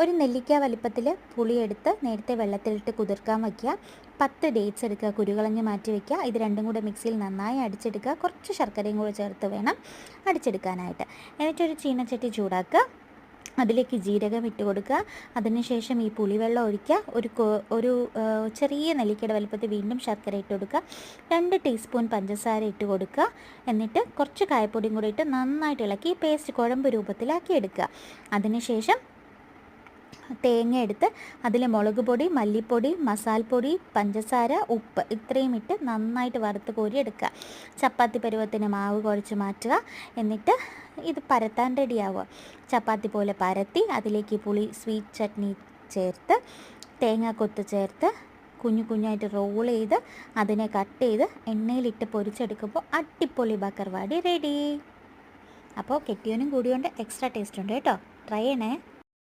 ഒരു നെല്ലിക്ക വലിപ്പത്തിൽ പുളി എടുത്ത് നേരത്തെ വെള്ളത്തിലിട്ട് കുതിർക്കാൻ വയ്ക്കുക. 10 ഡേറ്റ്സ് എടുക്കുക, കുരുകളഞ്ഞ് മാറ്റി വയ്ക്കുക. ഇത് രണ്ടും കൂടെ മിക്സിയിൽ നന്നായി അടിച്ചെടുക്കുക. കുറച്ച് ശർക്കരയും കൂടെ ചേർത്ത് വേണം അടിച്ചെടുക്കാനായിട്ട്. എന്നിട്ടൊരു ചീനച്ചട്ടി ചൂടാക്കുക, അതിലേക്ക് ജീരകം ഇട്ട് കൊടുക്കുക. അതിനുശേഷം ഈ പുളിവെള്ളം ഒഴിക്കുക. ഒരു ചെറിയ നെല്ലിക്കയുടെ വലിപ്പത്തിൽ വീണ്ടും ശർക്കര ഇട്ട് കൊടുക്കുക. 2 ടീസ്പൂൺ പഞ്ചസാര ഇട്ട് കൊടുക്കുക. എന്നിട്ട് കുറച്ച് കായപ്പൊടിയും കൂടി ഇട്ട് നന്നായിട്ട് ഇളക്കി പേസ്റ്റ് കുഴമ്പ് രൂപത്തിലാക്കി എടുക്കുക. അതിനുശേഷം തേങ്ങ എടുത്ത് അതിൽ മുളക് പൊടി, മല്ലിപ്പൊടി, മസാലപ്പൊടി, പഞ്ചസാര, ഉപ്പ് ഇത്രയും ഇട്ട് നന്നായിട്ട് വറുത്ത് കോരി എടുക്കുക. ചപ്പാത്തി പരുവത്തിന് മാവ് കുഴച്ച് മാറ്റുക. എന്നിട്ട് ഇത് പരത്താൻ റെഡിയാവുക. ചപ്പാത്തി പോലെ പരത്തി അതിലേക്ക് പുളി സ്വീറ്റ് ചട്നി ചേർത്ത് തേങ്ങാക്കൊത്ത് ചേർത്ത് കുഞ്ഞു കുഞ്ഞായിട്ട് റോൾ ചെയ്ത് അതിനെ കട്ട് ചെയ്ത് എണ്ണയിലിട്ട് പൊരിച്ചെടുക്കുമ്പോൾ അടിപൊളി ബക്കർവാടി റെഡി. അപ്പോൾ കെട്ടിയോനും കൂടിയോണ്ട് എക്സ്ട്രാ ടേസ്റ്റ് ഉണ്ട് കേട്ടോ. ട്രൈ ചെയ്യണേ.